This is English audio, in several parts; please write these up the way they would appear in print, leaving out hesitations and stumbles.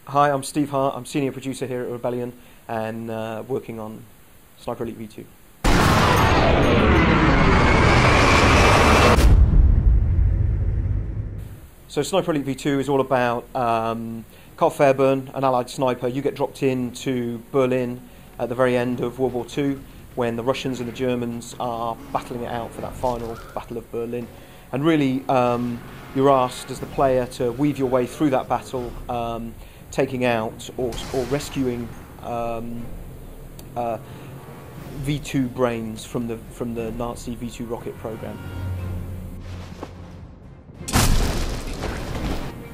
Hi, I'm Steve Hart. I'm senior producer here at Rebellion and working on Sniper Elite V2. So Sniper Elite V2 is all about Carl Fairburn, an Allied sniper. You get dropped into Berlin at the very end of World War II when the Russians and the Germans are battling it out for that final Battle of Berlin. And really, you're asked as the player to weave your way through that battle, taking out or rescuing V2 brains from the Nazi V2 rocket program.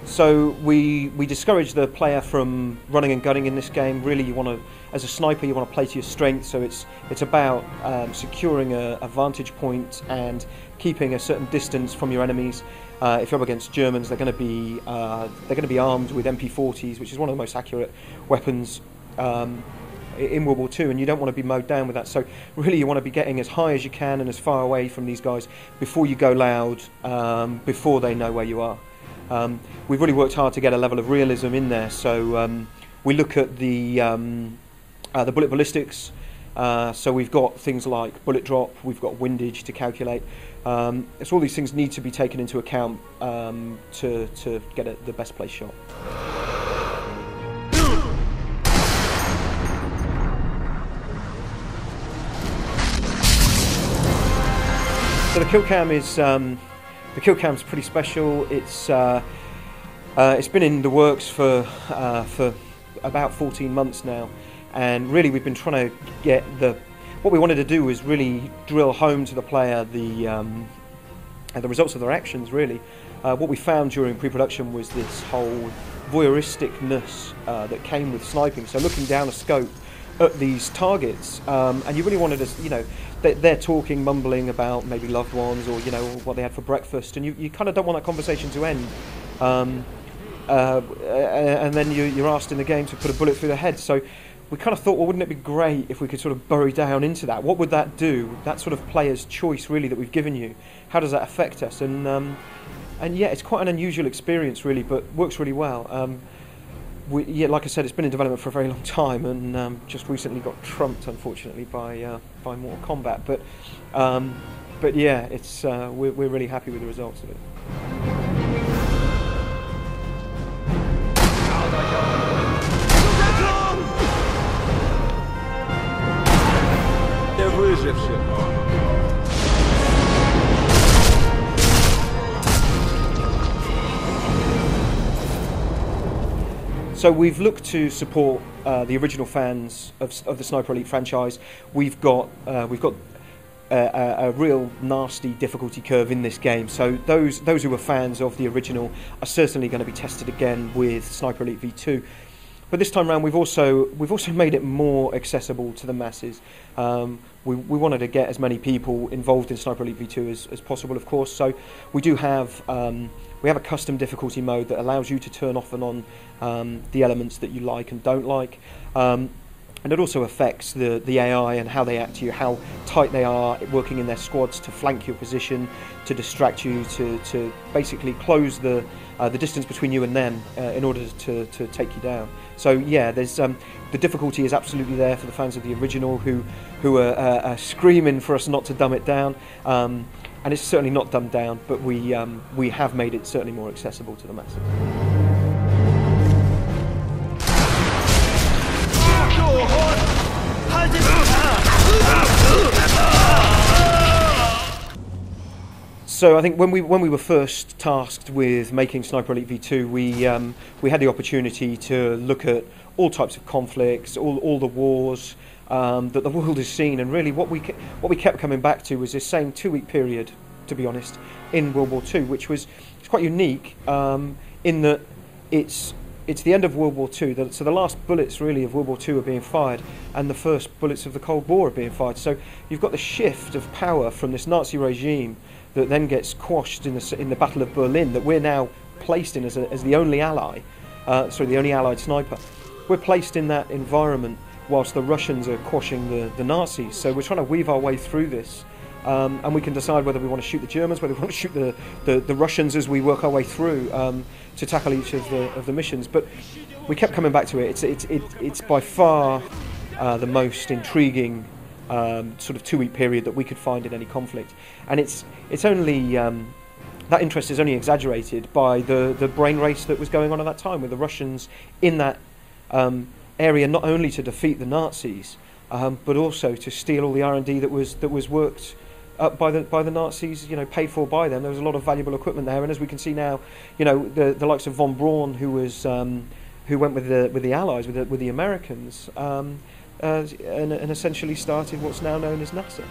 So we discourage the player from running and gunning in this game. Really, you want to, as a sniper, you want to play to your strength. So it's about securing a vantage point and keeping a certain distance from your enemies. If you're up against Germans, they're going to be armed with MP40s, which is one of the most accurate weapons in World War II, and you don't want to be mowed down with that. So really, you want to be getting as high as you can and as far away from these guys before you go loud, before they know where you are. We've really worked hard to get a level of realism in there. So we look at the bullet ballistics. So we've got things like bullet drop, we've got windage to calculate. So all these things need to be taken into account to get the best place shot. So the kill cam is pretty special. It's been in the works for about 14 months now. And really, we've been trying to get what we wanted to do was really drill home to the player the results of their actions. Really, what we found during pre-production was this whole voyeuristicness that came with sniping. So looking down a scope at these targets, and you really wanted to, they're talking, mumbling about maybe loved ones or what they had for breakfast, and you kind of don't want that conversation to end. And then you're asked in the game to put a bullet through the head. So we kind of thought, well, wouldn't it be great if we could sort of burrow down into that? What would that do? That sort of player's choice, really, that we've given you. How does that affect us? And yeah, it's quite an unusual experience, really, but works really well. Like I said, it's been in development for a very long time, and just recently got trumped, unfortunately, by Mortal Kombat. But yeah, we're really happy with the results of it. So we've looked to support the original fans of the Sniper Elite franchise. We've got a real nasty difficulty curve in this game. So those who were fans of the original are certainly going to be tested again with Sniper Elite V2. But this time around, we've also made it more accessible to the masses. We wanted to get as many people involved in Sniper Elite V2 as possible, of course. So we do have a custom difficulty mode that allows you to turn off and on the elements that you like and don't like. And it also affects the AI and how they act to you, how tight they are working in their squads to flank your position, to distract you, to basically close the distance between you and them in order to take you down. So yeah, there's the difficulty is absolutely there for the fans of the original who are screaming for us not to dumb it down. And it's certainly not dumbed down, but we have made it certainly more accessible to the masses. So I think when we were first tasked with making Sniper Elite V2, we had the opportunity to look at all types of conflicts, all the wars that the world has seen, and really what we kept coming back to was this same 2-week period, to be honest, in World War II, which was quite unique in that it's the end of World War II, so the last bullets really of World War II are being fired, and the first bullets of the Cold War are being fired. So you've got the shift of power from this Nazi regime that then gets quashed in the Battle of Berlin, that we're now placed in as the only ally, the only Allied sniper. We're placed in that environment whilst the Russians are quashing the Nazis. So we're trying to weave our way through this and we can decide whether we want to shoot the Germans, whether we want to shoot the Russians as we work our way through to tackle each of the missions. But we kept coming back to it. It's by far the most intriguing sort of 2-week period that we could find in any conflict, and it's only that interest is only exaggerated by the brain race that was going on at that time, with the Russians in that area, not only to defeat the Nazis, but also to steal all the R&D that was worked up by the Nazis, paid for by them. There was a lot of valuable equipment there, and as we can see now, the likes of von Braun, who went with the Allies, with the Americans, and essentially started what's now known as NASA.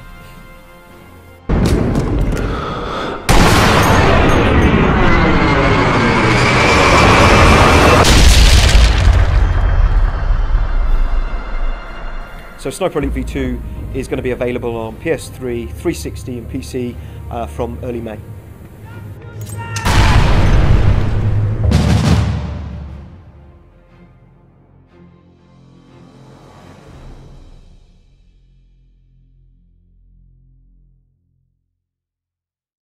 So Sniper Elite V2 is going to be available on PS3, 360 and PC from early May.